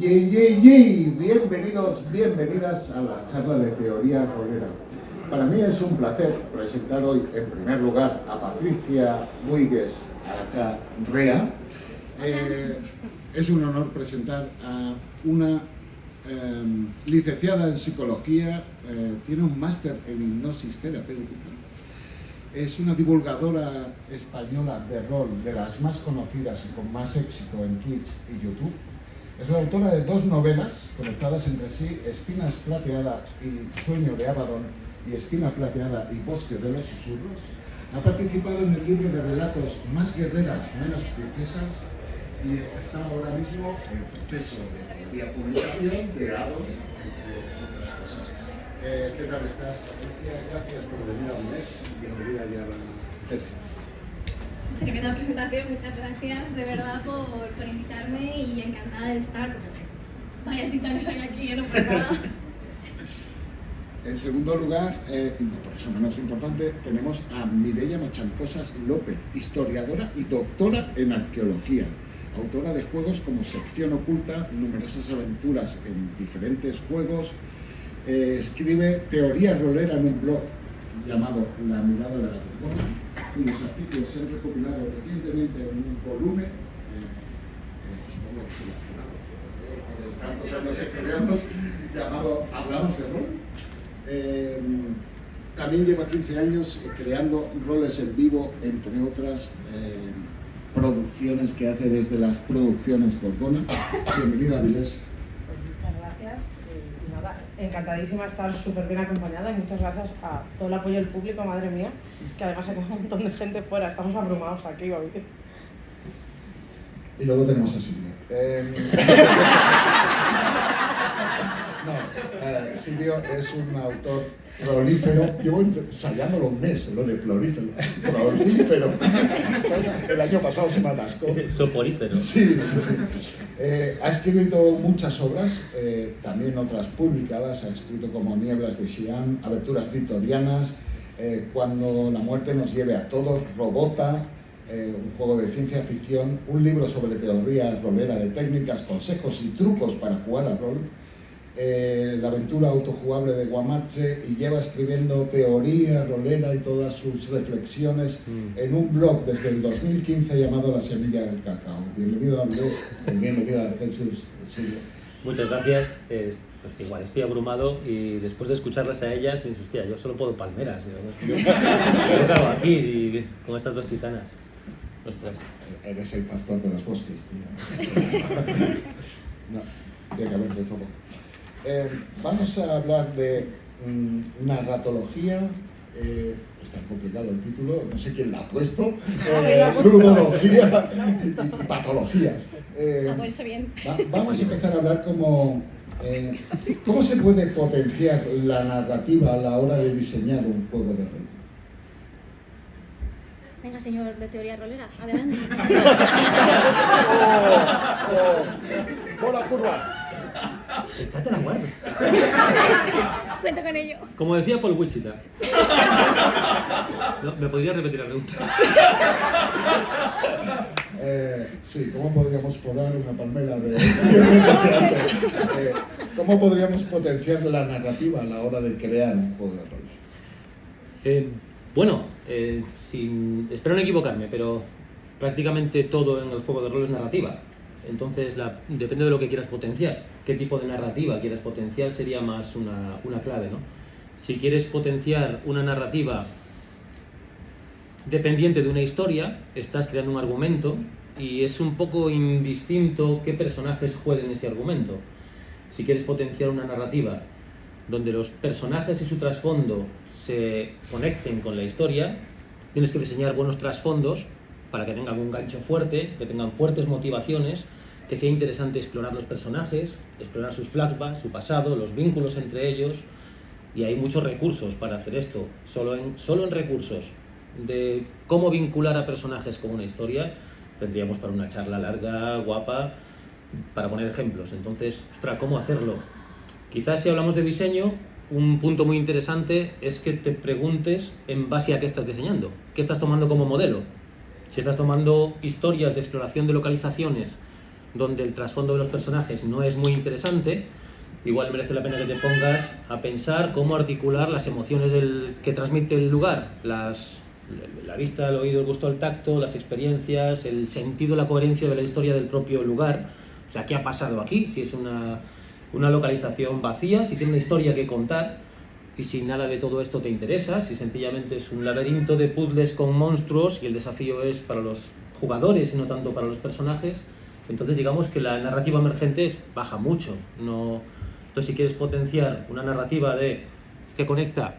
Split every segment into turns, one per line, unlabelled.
Bienvenidos, bienvenidas a la charla de teoría rolera. Para mí es un placer presentar hoy, en primer lugar, a Patricia Buigues Rea. Es un honor presentar a una licenciada en psicología, tiene un máster en hipnosis terapéutica. Es una divulgadora española de rol, de las más conocidas y con más éxito en Twitch y YouTube. Es la autora de 2 novelas conectadas entre sí, Espinas Plateada y Sueño de Abaddon y Espina Plateada y Bosque de los Susurros. Ha participado en el libro de relatos Más guerreras, menos princesas y está ahora mismo en proceso de publicación de Abaddon, entre otras cosas. ¿Qué tal estás, Patricia? Gracias por venir a Unés. Bienvenida ya a la Sergio.
Tremenda presentación, muchas gracias de verdad por invitarme y encantada de estar, porque vaya titanes hay aquí, no por nada.
En segundo lugar, y no por eso menos importante, tenemos a Mireia Machancosas López, historiadora y doctora en arqueología, autora de juegos como Sección Oculta, numerosas aventuras en diferentes juegos, escribe teoría rolera en un blog llamado La Mirada de la Gorgona, cuyos artículos se han recopilado recientemente en un volumen, supongo seleccionado por tantos años escribimos, llamado Hablamos de Rol. También lleva 15 años creando roles en vivo, entre otras producciones que hace desde las producciones Gorgona. Bienvenida, Avilés.
Pues muchas gracias y nada, encantadísima de estar súper bien acompañada y muchas gracias a todo el apoyo del público, madre mía, que además hay un montón de gente fuera, estamos abrumados aquí hoy.
Y luego tenemos a Silvio. Silvio es un autor prolífero. Llevo ensayándolo un mes, lo de prolífero. El año pasado se me atascó.
Soporífero.
Sí. Ha escrito muchas obras, también otras publicadas. Ha escrito como Nieblas de Xi'an, Aventuras Victorianas, Cuando la muerte nos lleve a todos, Robota, un juego de ciencia ficción, un libro sobre teoría rolera de técnicas, consejos y trucos para jugar al rol, la aventura autojugable de Guamache, y lleva escribiendo teoría rolera y todas sus reflexiones en un blog desde el 2015 llamado La Semilla del Cacao. Bienvenido a Andrés, bienvenido a Census.
Muchas gracias. Pues igual, estoy abrumado y después de escucharlas a ellas, pienso, hostia, yo solo puedo palmeras. Yo qué hago aquí con estas 2 titanas. Ostras.
Eres el pastor de los bosques, tío. No, tiene que haber de todo. Vamos a hablar de narratología. Está complicado el título, no sé quién la ha puesto. Ludología y patologías. Vamos a empezar a hablar cómo se puede potenciar la narrativa a la hora de diseñar un juego de rol.
Venga, señor de teoría rolera, adelante.
¡Bola curva!
Estate la guarda.
Cuento con ello.
Como decía Paul Wichita. No, ¿me podría repetir la pregunta?
Sí, ¿cómo podríamos podar una palmera de... ¿Cómo podríamos potenciar la narrativa a la hora de crear un juego de rol?
Espero no equivocarme, pero prácticamente todo en el juego de rol es narrativa. Entonces, depende de lo que quieras potenciar. ¿Qué tipo de narrativa quieras potenciar? Sería más una clave, ¿no? Si quieres potenciar una narrativa dependiente de una historia, estás creando un argumento y es un poco indistinto qué personajes jueguen ese argumento. Si quieres potenciar una narrativa donde los personajes y su trasfondo se conecten con la historia, tienes que diseñar buenos trasfondos para que tengan un gancho fuerte, que tengan fuertes motivaciones, que sea interesante explorar los personajes, explorar sus flashbacks, su pasado, los vínculos entre ellos, y hay muchos recursos para hacer esto. Solo en recursos de cómo vincular a personajes con una historia, tendríamos para una charla larga, guapa, para poner ejemplos. Entonces, ostras, ¿cómo hacerlo? Quizás si hablamos de diseño, un punto muy interesante es que te preguntes en base a qué estás diseñando, qué estás tomando como modelo. Si estás tomando historias de exploración de localizaciones donde el trasfondo de los personajes no es muy interesante, igual merece la pena que te pongas a pensar cómo articular las emociones que transmite el lugar, la vista, el oído, el gusto, el tacto, las experiencias, el sentido, la coherencia de la historia del propio lugar. O sea, ¿qué ha pasado aquí? Si es una localización vacía, si tiene una historia que contar, y si nada de todo esto te interesa, si sencillamente es un laberinto de puzzles con monstruos y el desafío es para los jugadores y no tanto para los personajes, entonces digamos que la narrativa emergente baja mucho. Entonces, si quieres potenciar una narrativa que conecta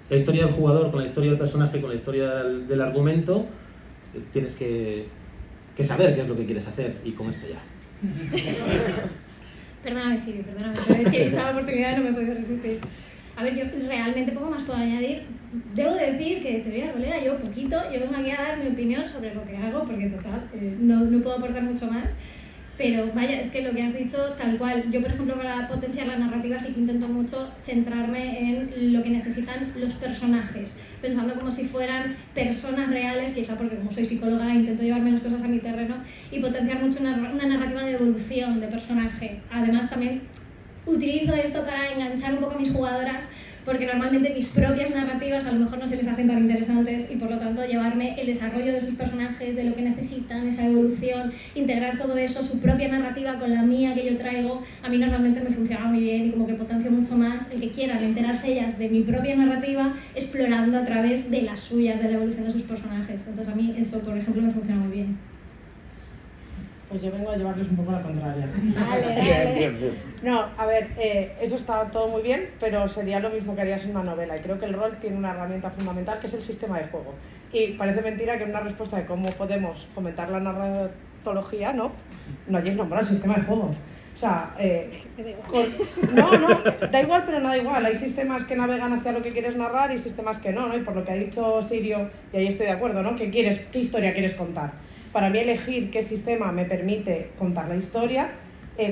la historia del jugador con la historia del personaje, con la historia del argumento, tienes que saber qué es lo que quieres hacer, y con esto ya.
Perdóname, Siri, perdóname, pero es que he visto la oportunidad y no me he podido resistir. A ver, yo realmente poco más puedo añadir. Debo decir que teoría rolera yo poquito, yo vengo aquí a dar mi opinión sobre lo que hago, porque total, no puedo aportar mucho más. Pero vaya, es que lo que has dicho, tal cual. Yo, por ejemplo, para potenciar la narrativa sí que intento mucho centrarme en lo que necesitan los personajes, pensando como si fueran personas reales, quizá porque como soy psicóloga intento llevarme las cosas a mi terreno y potenciar mucho una narrativa de evolución de personaje. Además, también utilizo esto para enganchar un poco a mis jugadoras, porque normalmente mis propias narrativas a lo mejor no se les hacen tan interesantes y por lo tanto llevarme el desarrollo de sus personajes, de lo que necesitan, esa evolución, integrar todo eso, su propia narrativa con la mía que yo traigo, a mí normalmente me funciona muy bien y como que potencio mucho más el que quieran enterarse ellas de mi propia narrativa explorando a través de las suyas, de la evolución de sus personajes. Entonces a mí eso, por ejemplo, me funciona muy bien.
Pues yo vengo a llevarles un poco la contraria.
Dale.
Bien.
No, a ver, eso está todo muy bien, pero sería lo mismo que harías en una novela. Y creo que el rol tiene una herramienta fundamental, que es el sistema de juego. Y parece mentira que en una respuesta de cómo podemos fomentar la narratología, no hayáis nombrado el sistema de juego. O sea, no, da igual, pero no da igual. Hay sistemas que navegan hacia lo que quieres narrar y sistemas que no. Y por lo que ha dicho Sirio, y ahí estoy de acuerdo, ¿no? ¿Qué historia quieres contar? Para mí elegir qué sistema me permite contar la historia,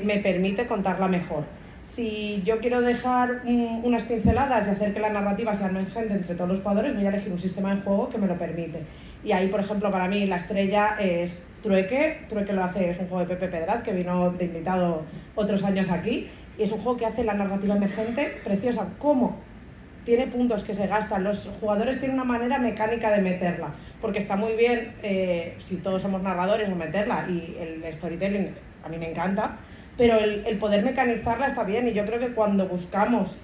me permite contarla mejor. Si yo quiero dejar unas pinceladas y hacer que la narrativa sea emergente entre todos los jugadores, voy a elegir un sistema de juego que me lo permite. Y ahí, por ejemplo, para mí la estrella es Trueque. Trueque es un juego de Pepe Pedraz, que vino de invitado otros años aquí, y es un juego que hace la narrativa emergente preciosa. ¿Cómo? Tiene puntos que se gastan, los jugadores tienen una manera mecánica de meterla, porque está muy bien, si todos somos narradores, o meterla, y el storytelling a mí me encanta, pero el poder mecanizarla está bien, y yo creo que cuando buscamos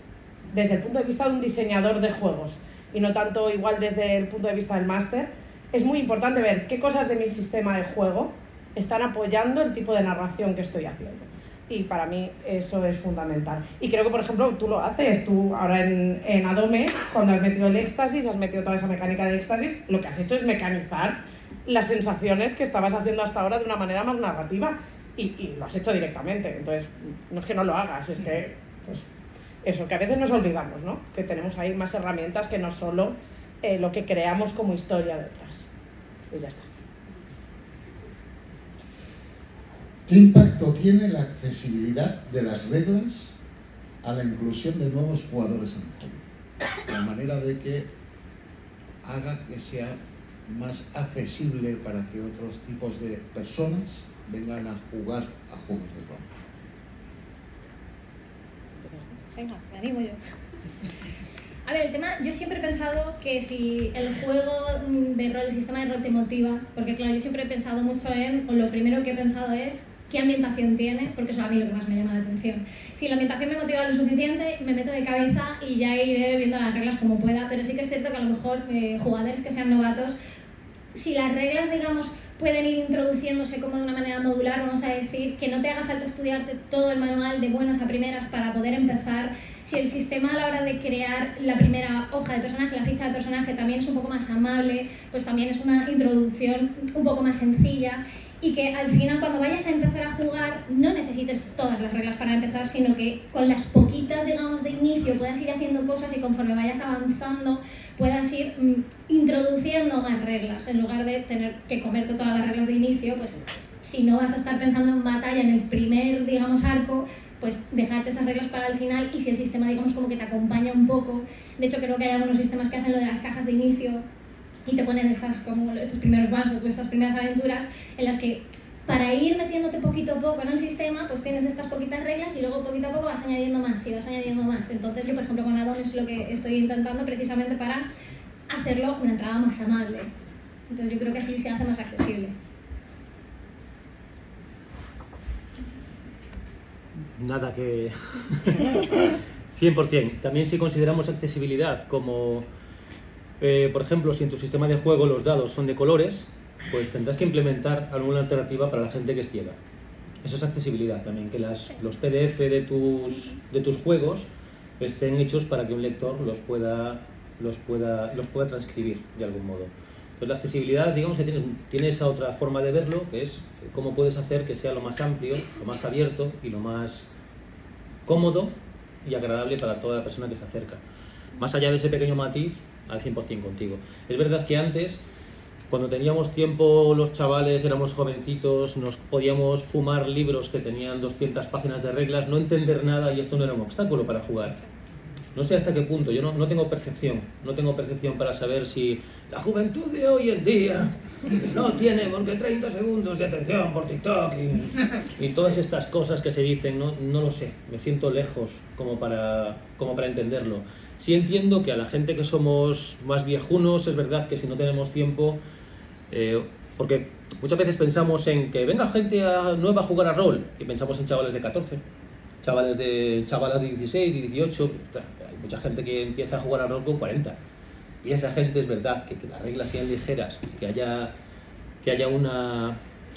desde el punto de vista de un diseñador de juegos, y no tanto igual desde el punto de vista del máster, es muy importante ver qué cosas de mi sistema de juego están apoyando el tipo de narración que estoy haciendo. Y para mí eso es fundamental. Y creo que, por ejemplo, tú lo haces. Tú ahora en Adome, cuando has metido el éxtasis, has metido toda esa mecánica de éxtasis, lo que has hecho es mecanizar las sensaciones que estabas haciendo hasta ahora de una manera más narrativa. Y lo has hecho directamente. Entonces, no es que no lo hagas, es que, pues, eso, que a veces nos olvidamos, ¿no? Que tenemos ahí más herramientas que no solo lo que creamos como historia detrás. Y ya está.
¿Qué impacto tiene la accesibilidad de las reglas a la inclusión de nuevos jugadores en el juego? La manera de que haga que sea más accesible para que otros tipos de personas vengan a jugar a juegos de rol.
Venga, me animo yo. A ver, el tema, yo siempre he pensado que si el juego de rol, el sistema de rol te motiva, porque claro, yo siempre he pensado mucho o lo primero que he pensado es qué ambientación tiene, porque eso a mí lo que más me llama la atención. Si la ambientación me motiva lo suficiente, me meto de cabeza y ya iré viendo las reglas como pueda, pero sí que es cierto que a lo mejor jugadores que sean novatos, si las reglas, digamos, pueden ir introduciéndose como de una manera modular, vamos a decir, que no te haga falta estudiarte todo el manual de buenas a primeras para poder empezar. Si el sistema a la hora de crear la primera hoja de personaje, la ficha de personaje, también es un poco más amable, pues también es una introducción un poco más sencilla. Y que al final cuando vayas a empezar a jugar no necesites todas las reglas para empezar, sino que con las poquitas, digamos, de inicio puedas ir haciendo cosas y conforme vayas avanzando puedas ir introduciendo más reglas, en lugar de tener que comerte todas las reglas de inicio. Pues si no vas a estar pensando en batalla en el primer, digamos, arco, pues dejarte esas reglas para el final, y si el sistema, digamos, como que te acompaña un poco. De hecho, creo que hay algunos sistemas que hacen lo de las cajas de inicio y te ponen estos primeros one-shots o estas primeras aventuras en las que para ir metiéndote poquito a poco en el sistema, pues tienes estas poquitas reglas y luego poquito a poco vas añadiendo más y vas añadiendo más. Entonces yo, por ejemplo, con Addon es lo que estoy intentando precisamente para hacerlo una entrada más amable. Entonces yo creo que así se hace más accesible.
Nada que... 100%. También si consideramos accesibilidad como, por ejemplo, si en tu sistema de juego los dados son de colores, pues tendrás que implementar alguna alternativa para la gente que es ciega. Eso es accesibilidad también, que los PDF de tus juegos estén hechos para que un lector los pueda transcribir de algún modo. Pues la accesibilidad, digamos que tiene esa otra forma de verlo, que es cómo puedes hacer que sea lo más amplio, lo más abierto y lo más cómodo y agradable para toda la persona que se acerca. Más allá de ese pequeño matiz, al 100% contigo. Es verdad que antes, cuando teníamos tiempo, los chavales éramos jovencitos, nos podíamos fumar libros que tenían 200 páginas de reglas, no entender nada y esto no era un obstáculo para jugar. No sé hasta qué punto, yo no tengo percepción para saber si la juventud de hoy en día no tiene porque 30 segundos de atención por TikTok y todas estas cosas que se dicen, no lo sé, me siento lejos como para entenderlo. Sí entiendo que a la gente que somos más viejunos, es verdad que si no tenemos tiempo, porque muchas veces pensamos en que venga gente nueva a jugar a rol y pensamos en chavales de 14, chavalas de 16 y 18, hay mucha gente que empieza a jugar a rol con 40 y esa gente es verdad que las reglas sean ligeras, que haya una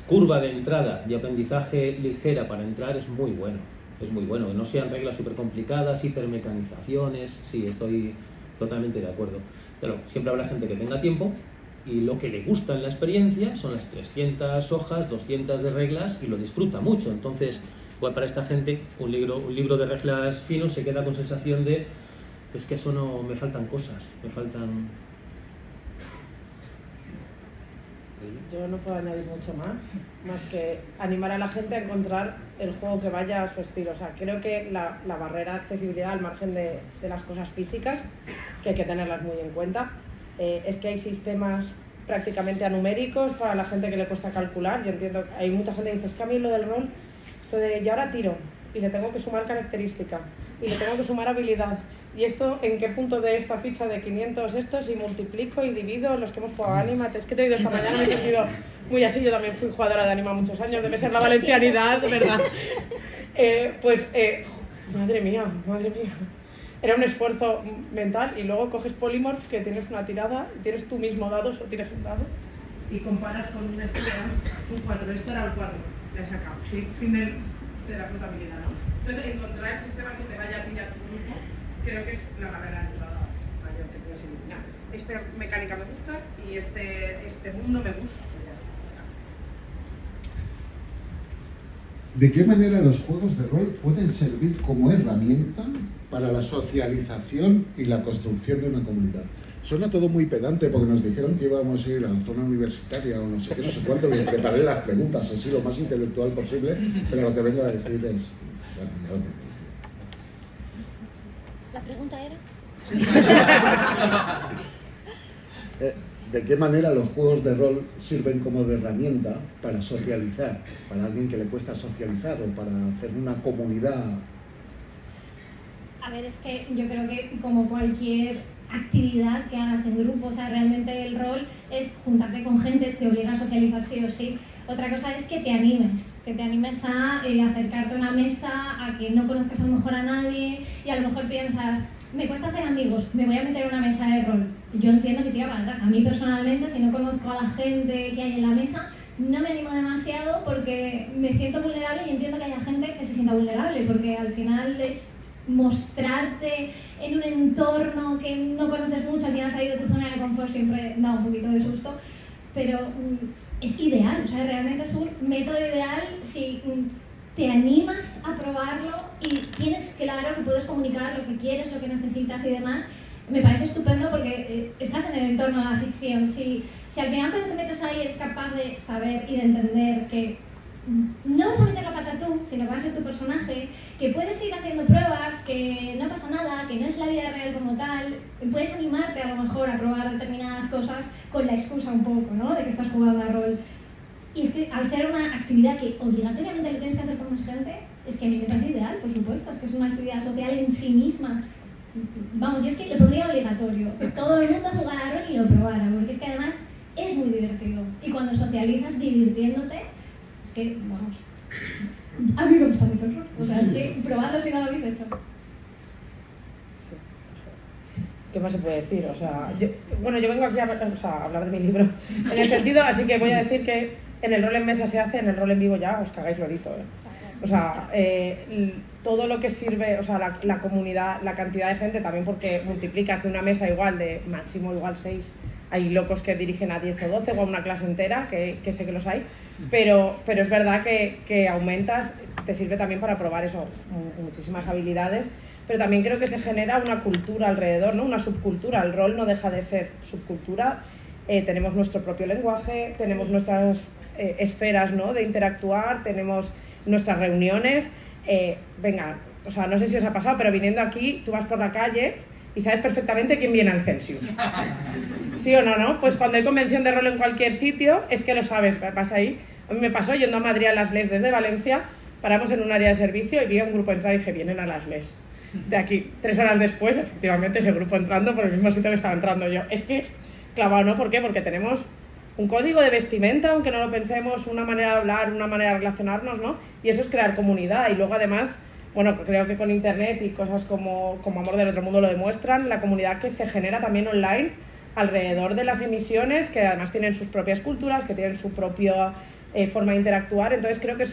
curva de entrada de aprendizaje ligera para entrar es muy bueno, que no sean reglas súper complicadas, hipermecanizaciones, sí, estoy totalmente de acuerdo, pero siempre habrá gente que tenga tiempo y lo que le gusta en la experiencia son las 300 hojas, 200 de reglas y lo disfruta mucho, entonces igual para esta gente un libro de reglas finos se queda con sensación de es que eso no, me faltan cosas,
Yo no puedo añadir mucho más que animar a la gente a encontrar el juego que vaya a su estilo. O sea, creo que la barrera de accesibilidad al margen de las cosas físicas, que hay que tenerlas muy en cuenta, es que hay sistemas prácticamente anuméricos para la gente que le cuesta calcular. Yo entiendo, hay mucha gente que dice, es que a mí lo del rol, esto de yo ahora tiro y le tengo que sumar característica y le tengo que sumar habilidad. ¿Y esto en qué punto de esta ficha de 500 estos y multiplico y divido los que hemos jugado a Anima? Es que te he oído esta mañana, me he sentido muy así, yo también fui jugadora de Anima muchos años, debe ser la valencianidad, ¿verdad? Madre mía, era un esfuerzo mental y luego coges Polymorph que tienes una tirada y tienes tú mismo dados o tienes un dado y comparas con una estrella, un 4, esto era el 4, ya he sacado, fin de la flotabilidad, ¿no? Entonces encontrar el sistema que te vaya a pillar tú mismo creo que es la barrera de entrada mayor que puedes eliminar. Esta mecánica me gusta y este mundo me gusta.
¿De qué manera los juegos de rol pueden servir como herramienta para la socialización y la construcción de una comunidad? Suena todo muy pedante porque nos dijeron que íbamos a ir a la zona universitaria o no sé qué, no sé cuánto, y preparé las preguntas así lo más intelectual posible, pero lo que vengo a decir es... Bueno, ya lo tengo.
¿La pregunta era?
¿De qué manera los juegos de rol sirven como de herramienta para socializar, para alguien que le cuesta socializar o para hacer una comunidad?
A ver, es que yo creo que como cualquier actividad que hagas en grupo, o sea, realmente el rol es juntarte con gente, te obliga a socializar sí o sí. Otra cosa es que te animes a acercarte a una mesa, a que no conozcas a lo mejor a nadie y a lo mejor piensas, me cuesta hacer amigos, me voy a meter en una mesa de rol. Yo entiendo que tira para atrás. A mí personalmente, si no conozco a la gente que hay en la mesa, no me animo demasiado porque me siento vulnerable y entiendo que haya gente que se sienta vulnerable porque al final es mostrarte en un entorno que no conoces mucho, al final has salido de tu zona de confort, siempre da un poquito de susto, pero es ideal, o sea, realmente es un método ideal si te animas a probarlo y tienes claro que puedes comunicar lo que quieres, lo que necesitas y demás. Me parece estupendo porque estás en el entorno de la ficción. Si al final cuando te metes ahí eres capaz de saber y de entender que no vas a meter la pata tú, sino que va a ser tu personaje, que puedes ir haciendo pruebas, que no pasa nada, que no es la vida real como tal, puedes animarte a lo mejor a probar determinadas cosas con la excusa un poco, ¿no? De que estás jugando a rol. Y es que al ser una actividad que obligatoriamente le tienes que hacer con más gente, es que a mí me parece ideal, por supuesto, es que es una actividad social en sí misma. Vamos, yo es que lo pondría obligatorio, que todo el mundo jugara a rol y lo probara, porque es que además es muy divertido. Y cuando socializas divirtiéndote, es que, vamos, a mí me gusta mucho el rol. O sea, es que probadlo si no lo habéis hecho.
¿Qué más se puede decir? O sea, yo vengo aquí a hablar de mi libro en el sentido, así que voy a decir que en el rol en mesa se hace, en el rol en vivo ya os cagáis lorito, ¿eh? O sea, todo lo que sirve, o sea, la comunidad, la cantidad de gente, también porque multiplicas de una mesa igual, de máximo igual 6, hay locos que dirigen a 10 o 12 o a una clase entera, que sé que los hay, pero es verdad que aumentas, te sirve también para probar eso, muchísimas habilidades, pero también creo que se genera una cultura alrededor, ¿no? Una subcultura, el rol no deja de ser subcultura, tenemos nuestro propio lenguaje, tenemos nuestras esferas, ¿no? De interactuar, tenemos nuestras reuniones, venga, o sea, no sé si os ha pasado, pero viniendo aquí, tú vas por la calle y sabes perfectamente quién viene al Celsius. ¿Sí o no, no? Pues cuando hay convención de rol en cualquier sitio, es que lo sabes, pasa ahí. A mí me pasó yendo a Madrid a las LES desde Valencia, paramos en un área de servicio y vi a un grupo entrar y dije, vienen a las LES. De aquí, 3 horas después, efectivamente, ese grupo entrando por el mismo sitio que estaba entrando yo. Es que, clavado, ¿no? ¿Por qué? Porque tenemos un código de vestimenta, aunque no lo pensemos, una manera de hablar, una manera de relacionarnos, ¿no? Y eso es crear comunidad. Y luego, además, bueno, creo que con Internet y cosas como Amor del Otro Mundo lo demuestran, la comunidad que se genera también online alrededor de las emisiones, que además tienen sus propias culturas, que tienen su propia forma de interactuar. Entonces, creo que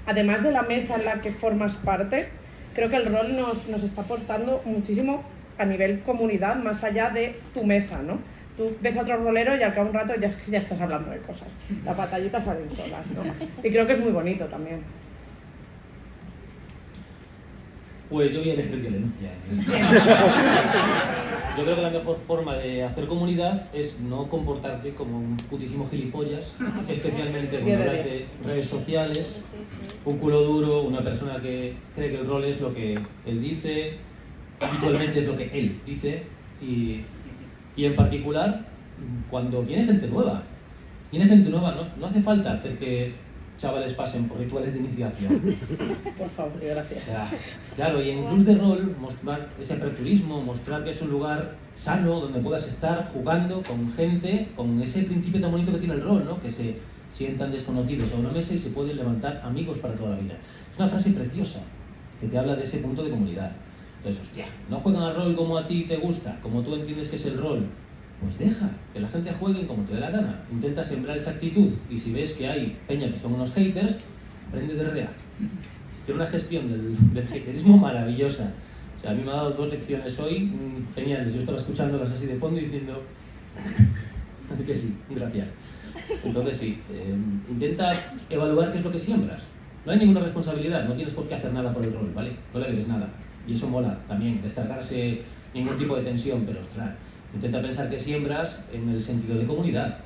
además de la mesa en la que formas parte, creo que el rol nos está aportando muchísimo a nivel comunidad, más allá de tu mesa, ¿no? Tú ves a otro rolero y al cabo de un rato ya estás hablando de cosas. Las batallitas salen solas, ¿no? Y creo que es muy bonito también.
Pues yo voy a elegir violencia. Yo creo que la mejor forma de hacer comunidad es no comportarte como un putísimo gilipollas, especialmente cuando hablas de redes sociales, un culo duro, una persona que cree que el rol es lo que él dice, habitualmente es lo que él dice, y en particular cuando viene gente nueva. No hace falta hacer que chavales pasen por rituales de iniciación.
Por favor, gracias.
O sea, claro, y en clubs de rol mostrar ese aperturismo, mostrar que es un lugar sano donde puedas estar jugando con gente, con ese principio tan bonito que tiene el rol, ¿no? Que se sientan desconocidos a una mesa y se pueden levantar amigos para toda la vida. Es una frase preciosa que te habla de ese punto de comunidad. Entonces, hostia, no juegan al rol como a ti te gusta, como tú entiendes que es el rol. Pues deja que la gente juegue como te dé la gana. Intenta sembrar esa actitud y si ves que hay peña que son unos haters, aprende de RA. Tiene una gestión del haterismo maravillosa. O sea, a mí me ha dado 2 lecciones hoy geniales. Yo estaba escuchándolas así de fondo y diciendo así que sí, gracias. Entonces sí, intenta evaluar qué es lo que siembras. No hay ninguna responsabilidad, no tienes por qué hacer nada por el rol, ¿vale? No le debes nada. Y eso mola también, descargarse ningún tipo de tensión, pero ostras, intenta pensar que siembras en el sentido de comunidad.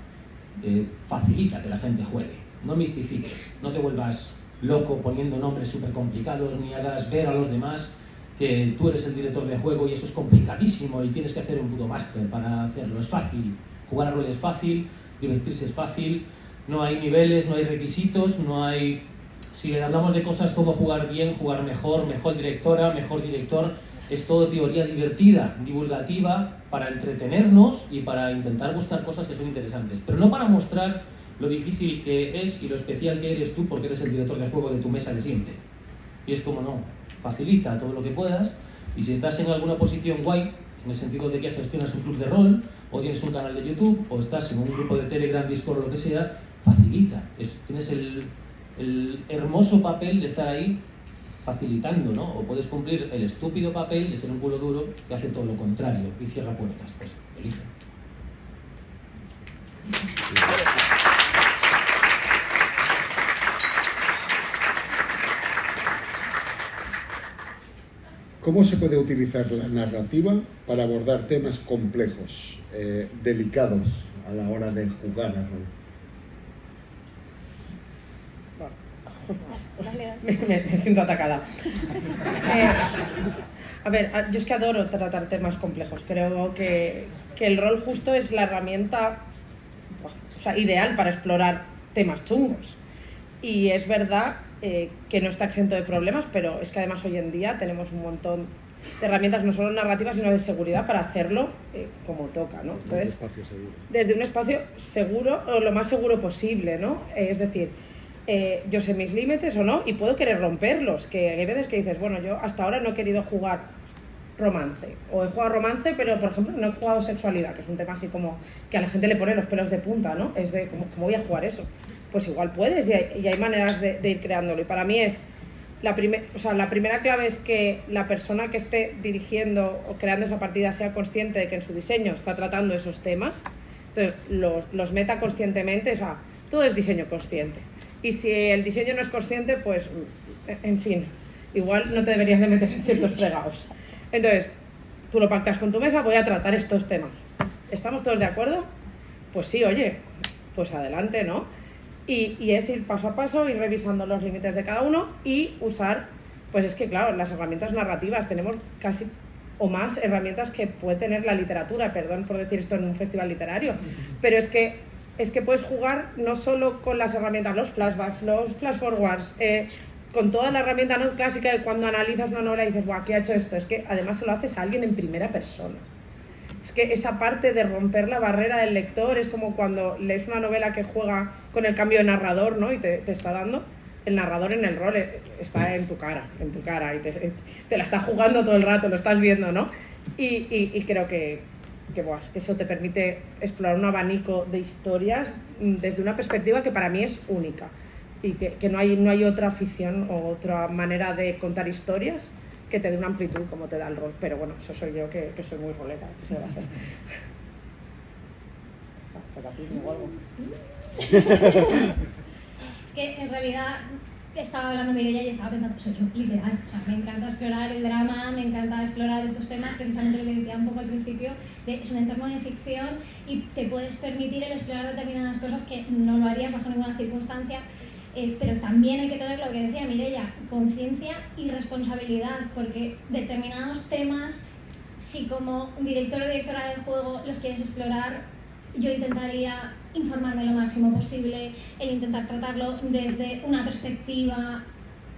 Facilita que la gente juegue, no mistifiques, no te vuelvas loco poniendo nombres súper complicados, ni hagas ver a los demás que tú eres el director de juego y eso es complicadísimo y tienes que hacer un puto máster para hacerlo. Es fácil, jugar a rol es fácil, divertirse es fácil, no hay niveles, no hay requisitos, no hay... Si hablamos de cosas como jugar bien, jugar mejor, mejor directora, mejor director, es todo teoría divertida, divulgativa, para entretenernos y para intentar buscar cosas que son interesantes, pero no para mostrar lo difícil que es y lo especial que eres tú porque eres el director de juego de tu mesa de siempre. Y es como no, facilita todo lo que puedas y si estás en alguna posición guay, en el sentido de que gestionas un club de rol o tienes un canal de YouTube o estás en un grupo de Telegram, Discord o lo que sea, facilita. Tienes el hermoso papel de estar ahí facilitando, ¿no? O puedes cumplir el estúpido papel de ser un culo duro que hace todo lo contrario y cierra puertas. Pues elige.
¿Cómo se puede utilizar la narrativa para abordar temas complejos, delicados a la hora de jugar a rol?
Me siento atacada. A ver, yo es que adoro tratar temas complejos. Creo que el rol justo es la herramienta ideal para explorar temas chungos. Y es verdad que no está exento de problemas, pero es que además hoy en día tenemos un montón de herramientas, no solo narrativas, sino de seguridad para hacerlo como toca, ¿no? Entonces, desde un espacio seguro, o lo más seguro posible, ¿no? Es decir, yo sé mis límites o no, y puedo querer romperlos, que hay veces que dices, bueno, yo hasta ahora no he querido jugar romance, o he jugado romance, pero por ejemplo no he jugado sexualidad, que es un tema así como que a la gente le pone los pelos de punta, ¿no? Es de, ¿cómo voy a jugar eso? Pues igual puedes, y hay maneras de ir creándolo, y para mí es la primera clave es que la persona que esté dirigiendo o creando esa partida sea consciente de que en su diseño está tratando esos temas. Entonces los meta conscientemente, o sea, todo es diseño consciente. Y si el diseño no es consciente, pues, en fin, igual no te deberías de meter en ciertos fregados. Entonces, tú lo pactas con tu mesa, voy a tratar estos temas. ¿Estamos todos de acuerdo? Pues sí, oye, pues adelante, ¿no? Y es ir paso a paso, ir revisando los límites de cada uno y usar, pues es que claro, las herramientas narrativas, tenemos casi o más herramientas que puede tener la literatura, perdón por decir esto en un festival literario, pero es que puedes jugar no solo con las herramientas, los flashbacks, los flash forwards, con toda la herramienta no clásica de cuando analizas una novela y dices, ¡buah, qué ha hecho esto! Es que además se lo haces a alguien en primera persona. Es que esa parte de romper la barrera del lector es como cuando lees una novela que juega con el cambio de narrador, ¿no? Y te está dando, el narrador en el rol está en tu cara, y te la está jugando todo el rato, lo estás viendo, ¿no? Y creo que eso te permite explorar un abanico de historias desde una perspectiva que para mí es única y que no hay otra afición o otra manera de contar historias que te dé una amplitud como te da el rol, pero bueno, eso soy yo que soy muy rolera, ¿qué se va a hacer?
Es que en realidad estaba hablando Mireia y estaba pensando, soy yo literal, o sea, me encanta explorar el drama, me encanta explorar estos temas, precisamente lo que decía un poco al principio, es un entorno de ficción y te puedes permitir el explorar determinadas cosas que no lo harías bajo ninguna circunstancia. Pero también hay que tener lo que decía Mireia, conciencia y responsabilidad, porque determinados temas, si como director o directora del juego los quieres explorar, yo intentaría informarme lo máximo posible, el intentar tratarlo desde una perspectiva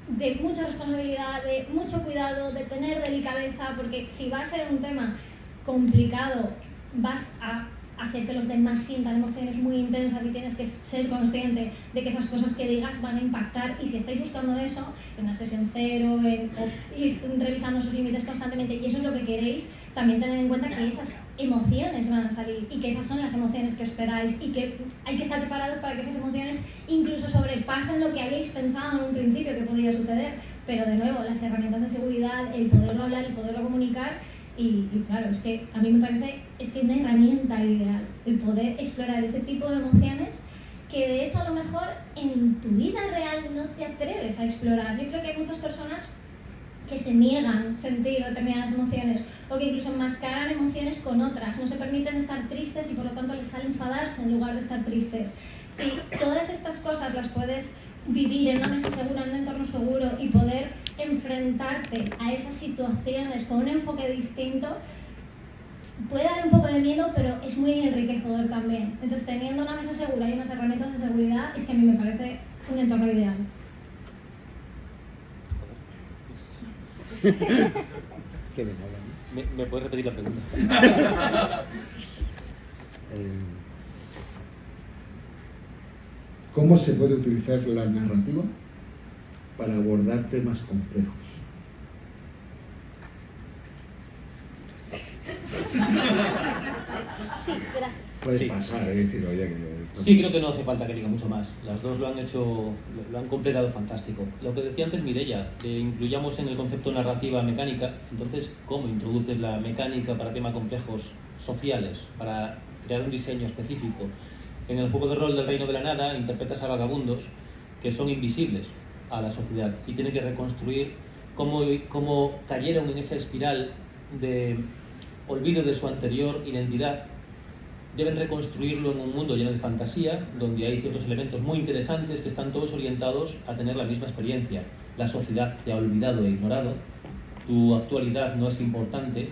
de mucha responsabilidad, de mucho cuidado, de tener delicadeza, porque si va a ser un tema complicado, vas a hacer que los demás sientan emociones muy intensas y tienes que ser consciente de que esas cosas que digas van a impactar, y si estáis buscando eso en una sesión cero, o ir revisando sus límites constantemente, y eso es lo que queréis, también tened en cuenta que esas emociones van a salir y que esas son las emociones que esperáis y que hay que estar preparados para que esas emociones incluso sobrepasen lo que habéis pensado en un principio que podría suceder, pero de nuevo, las herramientas de seguridad, el poderlo hablar, el poderlo comunicar. Y claro, es que a mí me parece una herramienta ideal, el poder explorar ese tipo de emociones que de hecho a lo mejor en tu vida real no te atreves a explorar. Yo creo que hay muchas personas que se niegan a sentir determinadas emociones o que incluso enmascaran emociones con otras, no se permiten estar tristes y por lo tanto les sale enfadarse en lugar de estar tristes. Si todas estas cosas las puedes vivir en una mesa segura, en un entorno seguro y poder enfrentarte a esas situaciones con un enfoque distinto, puede dar un poco de miedo, pero es muy enriquecedor también. Entonces, teniendo una mesa segura y unas herramientas de seguridad, es que a mí me parece un entorno ideal.
¿Me puedes repetir la pregunta?
¿Cómo se puede utilizar la narrativa para abordar temas complejos?
Sí, gracias.
Puedes
Sí.
pasar, es decir, oye, que...
Sí, creo que no hace falta que diga mucho más. Las dos lo han completado fantástico. Lo que decía antes Mireia, incluyamos en el concepto narrativa mecánica. Entonces, ¿cómo introduces la mecánica para temas complejos sociales, para crear un diseño específico? En el juego de rol del Reino de la Nada interpretas a vagabundos que son invisibles a la sociedad y tienen que reconstruir cómo cayeron en esa espiral de olvido de su anterior identidad. Deben reconstruirlo en un mundo lleno de fantasía, donde hay ciertos elementos muy interesantes que están todos orientados a tener la misma experiencia. La sociedad te ha olvidado e ignorado, tu actualidad no es importante,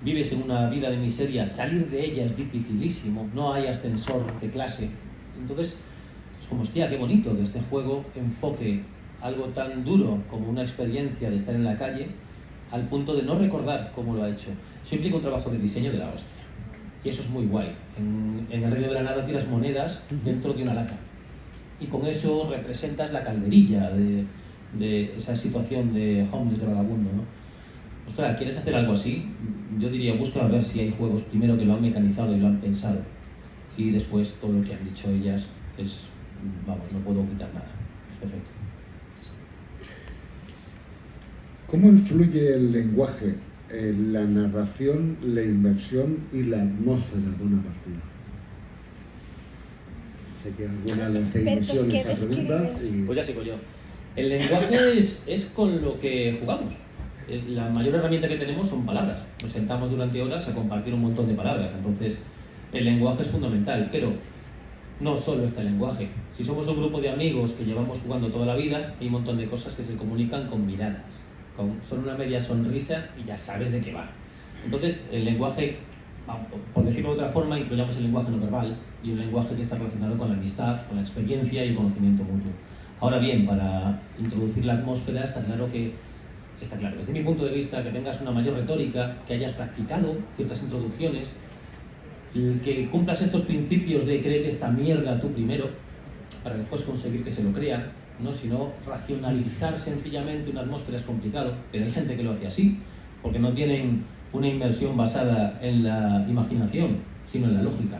vives en una vida de miseria, salir de ella es dificilísimo, no hay ascensor de clase. Entonces, Es como, hostia, qué bonito que este juego enfoque algo tan duro como una experiencia de estar en la calle al punto de no recordar cómo lo ha hecho. Eso implica un trabajo de diseño de la hostia. Y eso es muy guay. En el reino de la nada tiras monedas dentro de una lata. Y con eso representas la calderilla de esa situación de homeless, de vagabundo, ¿no? Ostras, ¿quieres hacer algo así? Yo diría, busca a ver si hay juegos primero que lo han mecanizado y lo han pensado. Y después todo lo que han dicho ellas es, vamos, no puedo quitar nada. Es perfecto.
¿Cómo influye el lenguaje en la narración, la inmersión y la atmósfera de una partida? Sé que alguna le hace ilusión esta pregunta.
Pues ya sigo yo. El lenguaje es con lo que jugamos. La mayor herramienta que tenemos son palabras. Nos sentamos durante horas a compartir un montón de palabras. Entonces, el lenguaje es fundamental, pero no solo está el lenguaje. Si somos un grupo de amigos que llevamos jugando toda la vida, hay un montón de cosas que se comunican con miradas. Con solo una media sonrisa y ya sabes de qué va. Entonces, el lenguaje, por decirlo de otra forma, incluyamos el lenguaje no verbal y un lenguaje que está relacionado con la amistad, con la experiencia y el conocimiento mutuo. Ahora bien, para introducir la atmósfera está claro, desde mi punto de vista, que tengas una mayor retórica, que hayas practicado ciertas introducciones, que cumplas estos principios de creer esta mierda tú primero, para después conseguir que se lo crean, ¿no? Si no, racionalizar sencillamente una atmósfera es complicado, pero hay gente que lo hace así, porque no tienen una inmersión basada en la imaginación, sino en la lógica.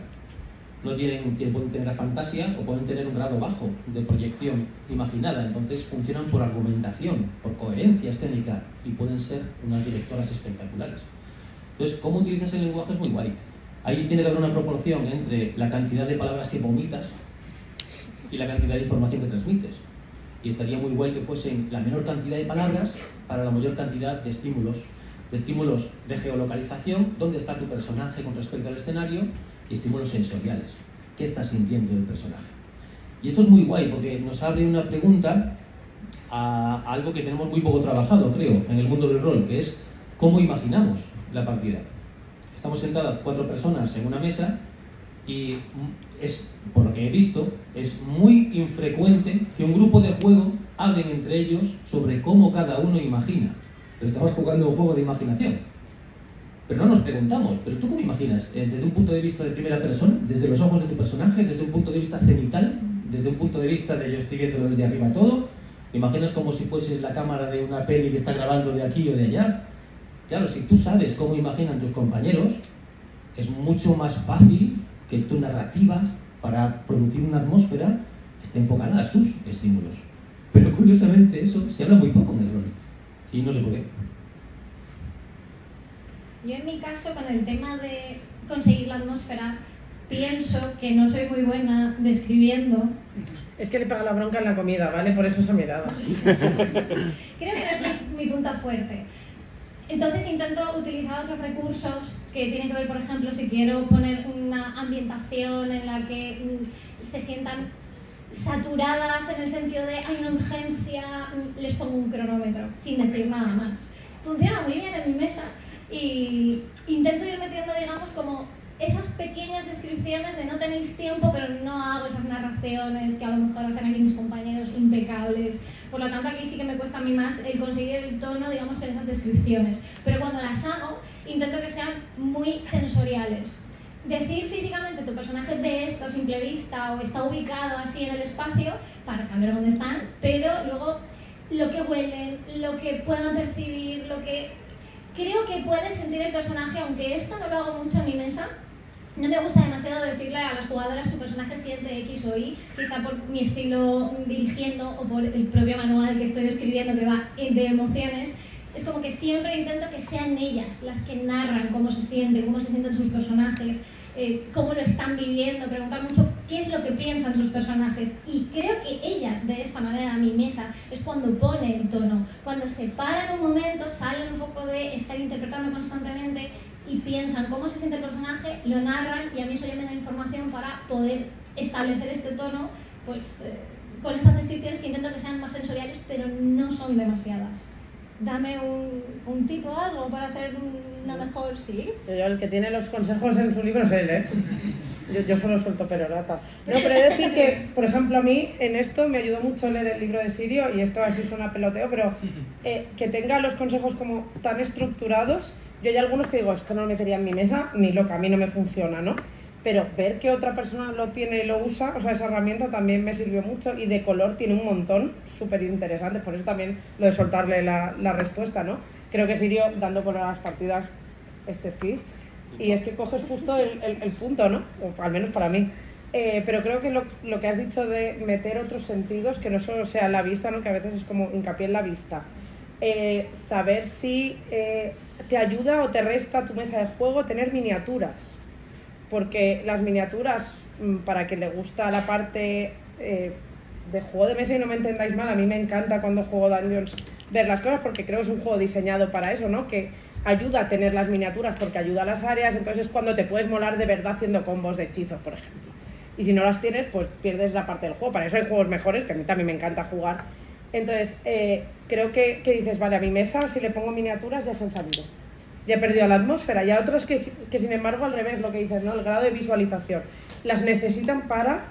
Pueden tener la fantasía o pueden tener un grado bajo de proyección imaginada, entonces funcionan por argumentación, por coherencia escénica y pueden ser unas directoras espectaculares. Entonces, cómo utilizas el lenguaje es muy guay. Ahí tiene que haber una proporción entre la cantidad de palabras que vomitas y la cantidad de información que transmites. Y estaría muy guay que fuesen la menor cantidad de palabras para la mayor cantidad de estímulos de geolocalización, dónde está tu personaje con respecto al escenario, y estímulos sensoriales, qué estás sintiendo del personaje. Y esto es muy guay porque nos abre una pregunta a algo que tenemos muy poco trabajado, creo, en el mundo del rol, que es cómo imaginamos la partida. Estamos sentadas 4 personas en una mesa y por lo que he visto, es muy infrecuente que un grupo de juego hablen entre ellos sobre cómo cada uno imagina. Pero estamos jugando un juego de imaginación. Pero no nos preguntamos, ¿pero tú cómo imaginas? ¿Desde un punto de vista de primera persona? ¿Desde los ojos de tu personaje? ¿Desde un punto de vista cenital? ¿Desde un punto de vista de yo estoy viendo desde arriba todo? ¿Te imaginas como si fueses la cámara de una peli que está grabando de aquí o de allá? Claro, si tú sabes cómo imaginan tus compañeros, es mucho más fácil que tu narrativa para producir una atmósfera esté enfocada a sus estímulos. Pero curiosamente eso se habla muy poco en el rol. Y no sé por qué.
Yo en mi caso, con el tema de conseguir la atmósfera, pienso que no soy muy buena describiendo.
Es que le pega la bronca en la comida, ¿vale? Por eso esa mirada.
Creo que no es mi punto fuerte. Entonces intento utilizar otros recursos que tienen que ver, por ejemplo, si quiero poner una ambientación en la que se sientan saturadas en el sentido de hay una urgencia, les pongo un cronómetro, sin decir nada más. Funciona muy bien en mi mesa y intento ir metiendo, digamos, como esas pequeñas descripciones de no tenéis tiempo, pero no hago esas narraciones que a lo mejor hacen aquí mis compañeros impecables. Por lo tanto, aquí sí que me cuesta a mí más el conseguir el tono, digamos, con esas descripciones. Pero cuando las hago, intento que sean muy sensoriales. Decir físicamente tu personaje ve esto a simple vista o está ubicado así en el espacio para saber dónde están, pero luego lo que huelen, lo que puedan percibir, lo que creo que puede sentir el personaje, aunque esto no lo hago mucho en mi mesa. No me gusta demasiado decirle a las jugadoras tu personaje siente X o Y, quizá por mi estilo dirigiendo o por el propio manual que estoy escribiendo que va de emociones. Es como que siempre intento que sean ellas las que narran cómo se sienten sus personajes, cómo lo están viviendo, preguntar mucho qué es lo que piensan sus personajes. Y creo que ellas, de esta manera, a mi mesa, es cuando ponen el tono, cuando se paran un momento, salen un poco de estar interpretando constantemente y piensan cómo se siente el personaje, lo narran y a mí eso ya me da información para poder establecer este tono, pues con estas descripciones que intento que sean más sensoriales, pero no son demasiadas. dame un tip o algo para hacer una mejor, sí.
Yo, el que tiene los consejos en su libro es él, ¿eh? Yo solo suelto perorata. No, pero he de decir que, por ejemplo, a mí en esto me ayudó mucho leer el libro de Sirio, y esto así suena peloteo, pero que tenga los consejos como tan estructurados. Yo hay algunos que digo, esto no lo metería en mi mesa, ni loca, a mí no me funciona, ¿no? Pero ver que otra persona lo tiene y lo usa, o sea, esa herramienta también me sirvió mucho, y de color tiene un montón súper interesantes, por eso también lo de soltarle la respuesta, ¿no? Creo que Sirio, dando por las partidas este quiz, y es que coges justo el punto, ¿no? O al menos para mí. Pero creo que lo que has dicho de meter otros sentidos, que no solo sea la vista, ¿no? Que a veces es como hincapié en la vista. Saber si te ayuda o te resta tu mesa de juego tener miniaturas. Porque las miniaturas, para que le gusta la parte de juego de mesa, y no me entendáis mal, a mí me encanta cuando juego Dungeons ver las cosas, porque creo que es un juego diseñado para eso, ¿no? Que ayuda a tener las miniaturas porque ayuda a las áreas, entonces es cuando te puedes molar de verdad haciendo combos de hechizos, por ejemplo. Y si no las tienes, pues pierdes la parte del juego. Para eso hay juegos mejores, que a mí también me encanta jugar. Entonces, creo que dices, vale, a mi mesa, si le pongo miniaturas, ya se han salido. Ya he perdido la atmósfera. Y hay otros que sin embargo, al revés, lo que dices, ¿no? El grado de visualización. Las necesitan para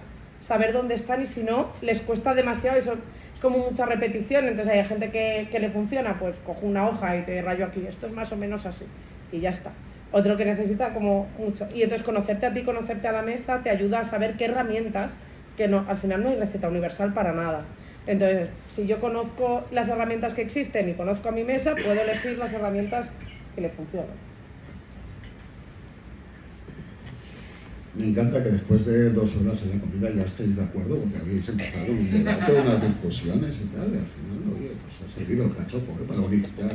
saber dónde están, y si no, les cuesta demasiado. Eso es como mucha repetición. Entonces hay gente que le funciona, pues cojo una hoja y te rayo aquí. Esto es más o menos así. Y ya está. Otro que necesita como mucho. Y entonces conocerte a ti, conocerte a la mesa, te ayuda a saber qué herramientas, que no, al final no hay receta universal para nada. Entonces, si yo conozco las herramientas que existen y conozco a mi mesa, puedo elegir las herramientas que le funcionan.
Me encanta que después de 2 horas en la comida ya estéis de acuerdo, porque habéis empezado un debate, unas discusiones y tal, y al final, oye, pues ha servido el cachopo, para unificar.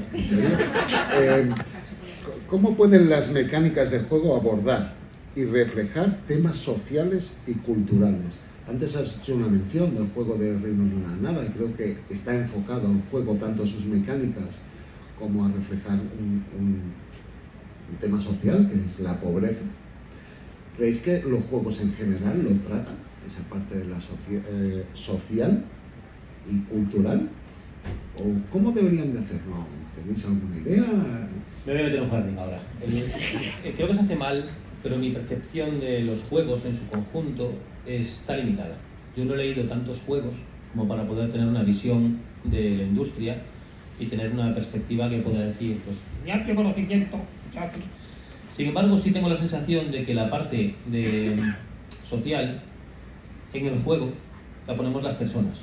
¿Cómo pueden las mecánicas de juego abordar y reflejar temas sociales y culturales? Antes has hecho una mención del juego de Reino de una Nada, y creo que está enfocado al juego tanto a sus mecánicas como a reflejar un tema social, que es la pobreza. ¿Creéis que los juegos en general lo tratan, esa parte de la social y cultural? ¿O cómo deberían de hacerlo? ¿Tenéis alguna idea?
Me voy a meter un jardín ahora. Creo que se hace mal, pero mi percepción de los juegos en su conjunto está limitada. Yo no he leído tantos juegos como para poder tener una visión de la industria y tener una perspectiva que pueda decir, pues, ya tengo conocimiento, ya. Sin embargo, sí tengo la sensación de que la parte social en el juego la ponemos las personas.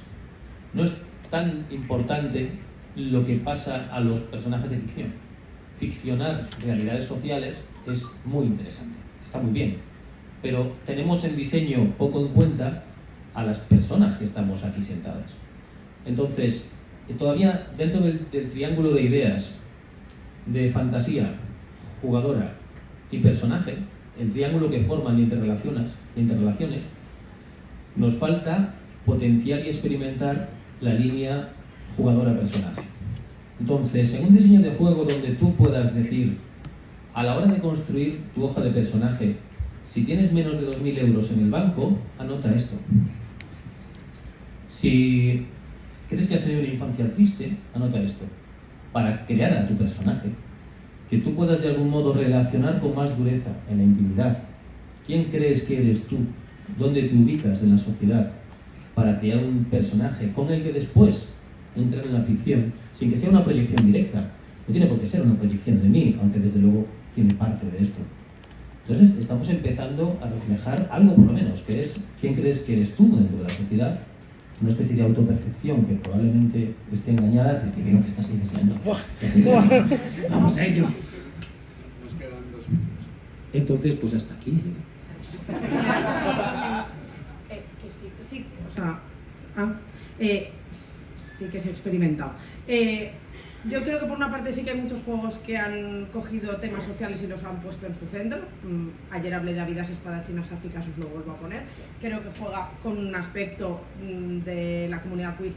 No es tan importante lo que pasa a los personajes de ficción. Ficcionar realidades sociales es muy interesante, está muy bien, pero tenemos en diseño poco en cuenta a las personas que estamos aquí sentadas. Entonces, todavía dentro del triángulo de ideas de fantasía, jugadora y personaje, el triángulo que forman interrelaciones, nos falta potenciar y experimentar la línea jugadora-personaje. Entonces, en un diseño de juego donde tú puedas decir, a la hora de construir tu hoja de personaje, si tienes menos de 2.000 euros en el banco, anota esto. Si crees que has tenido una infancia triste, anota esto. Para crear a tu personaje, que tú puedas de algún modo relacionar con más dureza en la intimidad. ¿Quién crees que eres tú? ¿Dónde te ubicas en la sociedad? Para crear un personaje con el que después entrar en la ficción, sin que sea una proyección directa. No tiene por qué ser una proyección de mí, aunque desde luego tiene parte de esto. Entonces estamos empezando a reflejar algo por lo menos, que es quién crees que eres tú dentro de la sociedad. Una especie de autopercepción que probablemente esté engañada, que veo que está así deseando. Vamos a ello.
Nos quedan 2 minutos.
Entonces, pues hasta aquí.
Que sí, o sea, sí que se ha experimentado. Yo creo que por una parte sí que hay muchos juegos que han cogido temas sociales y los han puesto en su centro. Ayer hablé de Habidas Espadachinas, así que os lo vuelvo a poner. Creo que juega con un aspecto de la comunidad queer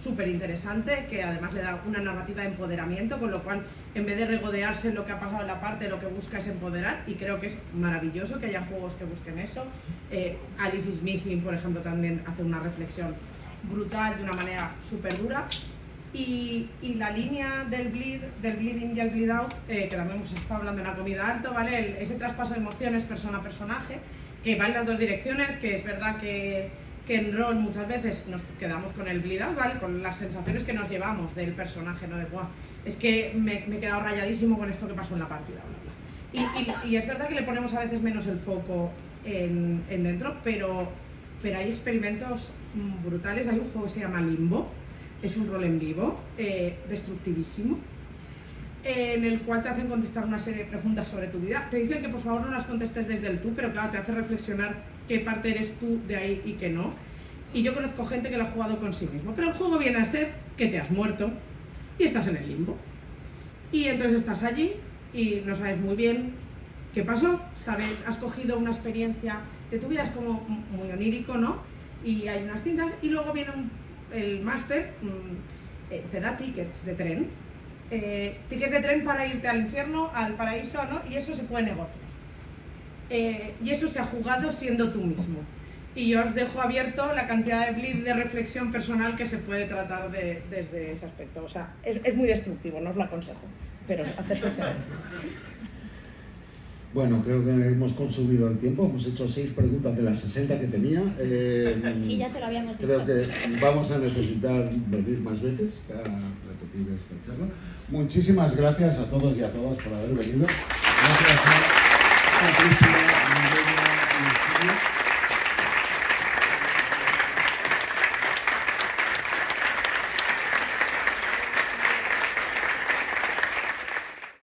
súper interesante, que además le da una narrativa de empoderamiento, con lo cual, en vez de regodearse en lo que ha pasado en la parte, lo que busca es empoderar, y creo que es maravilloso que haya juegos que busquen eso. Alice is Missing, por ejemplo, también hace una reflexión brutal, de una manera súper dura. Y la línea del bleed in y el bleed out, que también hemos estado hablando en la comida alto, ¿vale? Ese traspaso de emociones persona-personaje, que va en las dos direcciones, que es verdad que en rol muchas veces nos quedamos con el bleed out, ¿vale? Con las sensaciones que nos llevamos del personaje, ¿no? De, ¡buah! Es que me he quedado rayadísimo con esto que pasó en la partida, bla, bla. Y es verdad que le ponemos a veces menos el foco en dentro, pero hay experimentos brutales. Hay un juego que se llama Limbo, es un rol en vivo, destructivísimo, en el cual te hacen contestar una serie de preguntas sobre tu vida. Te dicen que por favor no las contestes desde el tú, pero claro, te hace reflexionar qué parte eres tú de ahí y qué no. Y yo conozco gente que lo ha jugado con sí mismo, pero el juego viene a ser que te has muerto y estás en el limbo. Y entonces estás allí y no sabes muy bien qué pasó, has cogido una experiencia de tu vida, es como muy onírico, ¿no? Y hay unas cintas y luego viene el máster, te da tickets de tren, tickets de tren para irte al infierno, al paraíso, ¿no? Y eso se puede negociar. Y eso se ha jugado siendo tú mismo. Y yo os dejo abierto la cantidad de bleed de reflexión personal que se puede tratar desde ese aspecto. O sea, es muy destructivo, no os lo aconsejo, pero hacerse ese hecho.
Bueno, creo que hemos consumido el tiempo, hemos hecho 6 preguntas de las 60 que tenía.
Sí, ya te lo habíamos dicho.
Creo que vamos a necesitar venir más veces para repetir esta charla. Muchísimas gracias a todos y a todas por haber venido. Gracias a